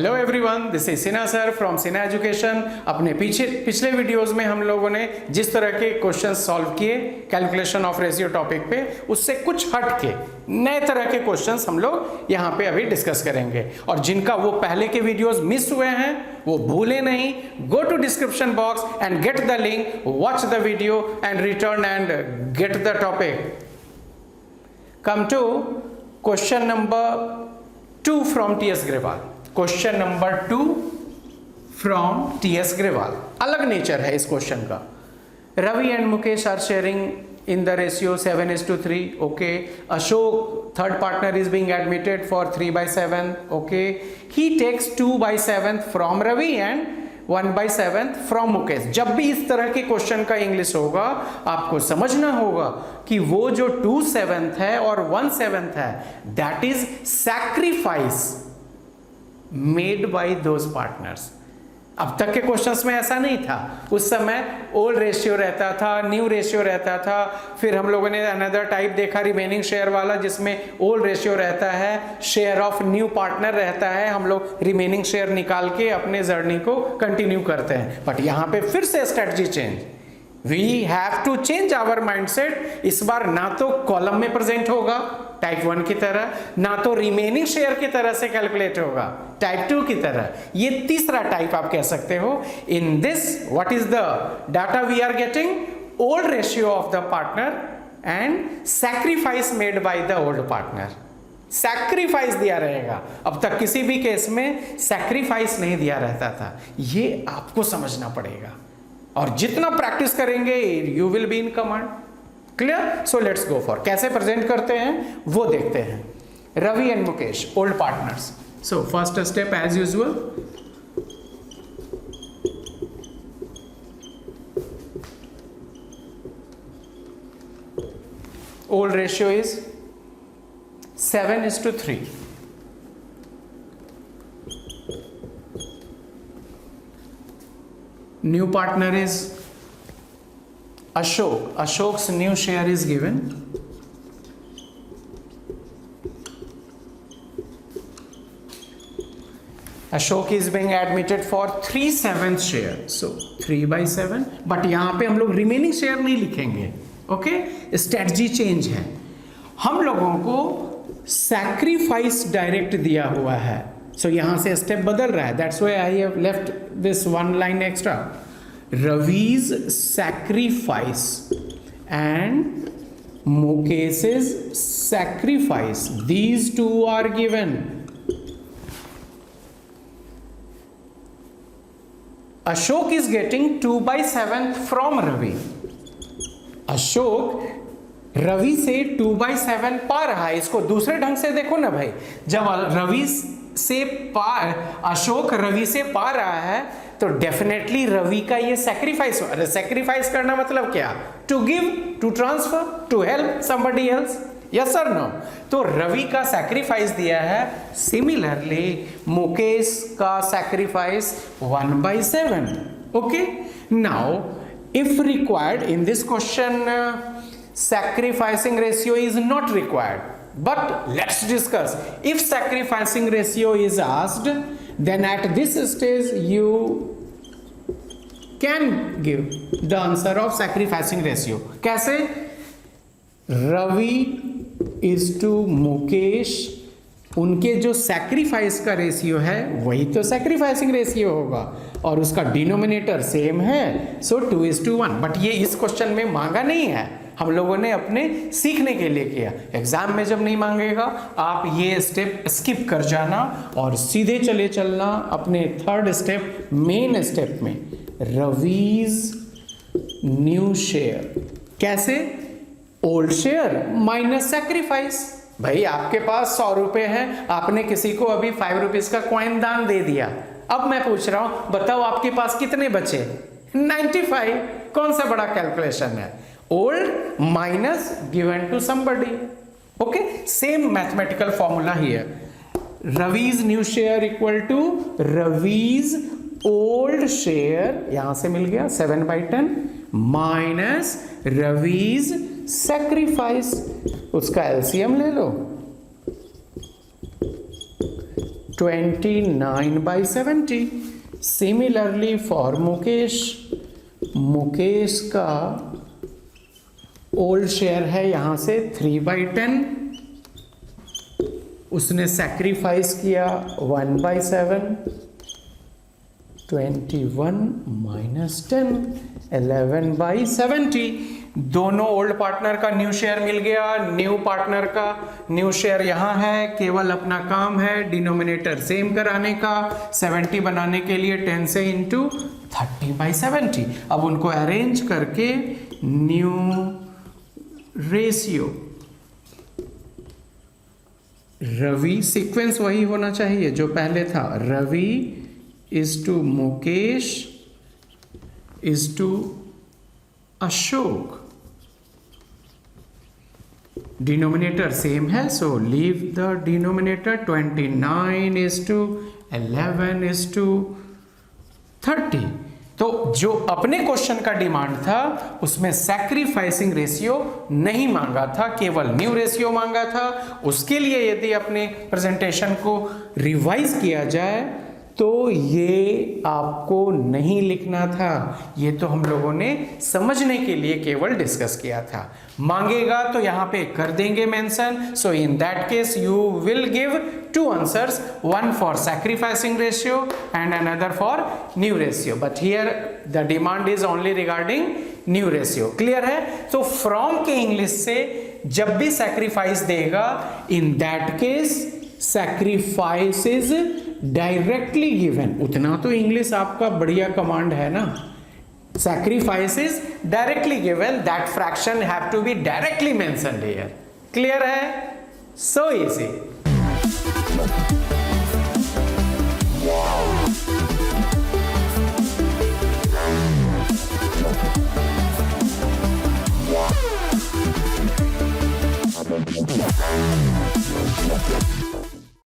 Hello everyone, this is Sinha sir from Sinha education. अपने पिछले videos में हम लोगों ने जिस तरह के क्वेश्चन सॉल्व किए कैलकुलेशन ऑफ रेशियो टॉपिक पे, उससे कुछ हट के नए तरह के क्वेश्चंस हम लोग यहाँ पे अभी डिस्कस करेंगे। और जिनका वो पहले के वीडियोस मिस हुए हैं वो भूले नहीं, go to description box and get the link, watch the video and return and get the topic. Come to question number 2 from T S. Grewal. Question number 2 from T S. Grewal. अलग नेचर है इस क्वेश्चन का। Ravi and Mukesh are sharing in the ratio 7:3. Okay, Ashok third partner is being admitted for 3/7. Okay, he takes 2/7 from Ravi and 1/7 from Mukesh. जब भी इस तरह के क्वेश्चन का इंग्लिश होगा आपको समझना होगा कि वो जो 2/7 है और 1/7 है, that is sacrifice made bye those partners. अब तक के क्वेश्चंस में ऐसा नहीं था। उस समय ओल्ड रेशियो रहता था, न्यू रेशियो रहता था। फिर हम लोगों ने अनदर टाइप देखा रिमेनिंग शेयर वाला, जिसमें ओल्ड रेशियो रहता है, शेयर ऑफ न्यू पार्टनर रहता है। हम लोग रिमेनिंग शेयर निकाल के अपने जर्नी को कंटिन्यू करते हैं। बट यहां पे फिर से strategy change, we have to change our mindset. इस बार ना तो कॉलम में प्रेजेंट होगा टाइप 1 की तरह, ना तो रिमेनिंग शेयर की तरह से कैलकुलेट होगा टाइप 2 की तरह। ये तीसरा टाइप आप कह सकते हो। In this what is the data we are getting? Old ratio of the partner and sacrifice made by the old partner. Sacrifice दिया रहेगा। अब तक किसी भी केस में सैक्रिफाइस नहीं दिया रहता था। ये आपको समझना पड़ेगा और जितना प्रैक्टिस करेंगे you will be in command. Clear? So let's go for कैसे प्रेजेंट करते हैं वो देखते हैं। Ravi and Mukesh old partners. So first step as usual, old ratio is 7:3. New partner is Ashok. Ashok's new share is given. Ashok is being admitted for 3/7 share. So 3/7. But यहाँ पे हम लोग रिमेनिंग शेयर नहीं लिखेंगे। ओके, स्ट्रेटजी चेंज है। हम लोगों को सैक्रिफाइस डायरेक्ट दिया हुआ है। सो यहां से स्टेप बदल रहा है। That's why I have left this one line extra. Ravi's sacrifice and Mukesh's sacrifice, these two are given. Ashok is getting 2/7 from Ravi. Ashok Ravi से 2/7 पा रहा है। इसको दूसरे ढंग से देखो ना भाई, जब रवि से अशोक रवि से पा रहा है तो डेफिनेटली रवि का ये सैक्रिफाइस। अरे सैक्रिफाइस करना मतलब क्या? To give, to transfer, to help somebody else. Yes और नो? तो रवि का सैक्रिफाइस दिया है। सिमिलरली मुकेश का sacrifice 1/7. Okay, now if required in this question sacrificing ratio is not required, but let's discuss. If sacrificing ratio is asked, then at this stage you can give the answer of sacrificing ratio. कैसे? Ravi is to Mukesh, उनके जो sacrifice का ratio है वही तो sacrificing ratio होगा और उसका डिनोमिनेटर सेम है। सो 2:1। बट ये इस क्वेश्चन में मांगा नहीं है, हम लोगों ने अपने सीखने के लिए किया। एग्जाम में जब नहीं मांगेगा आप ये स्टेप स्किप कर जाना और सीधे चले चलना अपने थर्ड स्टेप, मेन स्टेप में। रवीज न्यू शेयर कैसे? Old share minus sacrifice. भाई आपके पास 100 रुपए है, आपने किसी को अभी 5 रुपीज का कॉइन दान दे दिया। अब मैं पूछ रहा हूं, बताओ आपके पास कितने बचे? 95। कौन सा बड़ा कैलकुलेशन है? Old minus given to somebody. Okay, same mathematical formula here. Ravi's new share equal to Ravi's old share, यहां से मिल गया 7/10 माइनस रवीज सैक्रिफाइस। उसका एलसीएम ले लो, 29/70। सिमिलरली फॉर मुकेश, मुकेश का ओल्ड शेयर है यहां से 3/10, उसने सैक्रिफाइस किया 1/7, 21 - 10, 11/70। दोनों ओल्ड पार्टनर का न्यू शेयर मिल गया, न्यू पार्टनर का न्यू शेयर यहां है, केवल अपना काम है डिनोमिनेटर सेम कराने का, 70 बनाने के लिए 10 से इंटू 30/70। अब उनको अरेंज करके न्यू रेशियो, रवि, सीक्वेंस वही होना चाहिए जो पहले था, Ravi is to Mukesh is to Ashok, denominator same है so leave the denominator, 29 is to 11 is to 30। तो जो अपने क्वेश्चन का डिमांड था उसमें सैक्रिफाइसिंग रेशियो नहीं मांगा था, केवल न्यू रेशियो मांगा था। उसके लिए यदि अपने प्रेजेंटेशन को रिवाइज किया जाए तो ये आपको नहीं लिखना था, ये तो हम लोगों ने समझने के लिए केवल डिस्कस किया था। मांगेगा तो यहां पे कर देंगे mention. So in that case you will give two answers, one for sacrificing ratio and another for new ratio, but here the demand is only regarding new ratio। Clear है? तो from के इंग्लिश से जब भी sacrifice देगा, in that case sacrifice is directly given। उतना तो English आपका बढ़िया कमांड है ना, sacrifice is directly given, that fraction have to be directly mentioned here। Clear है? so easy। Wow.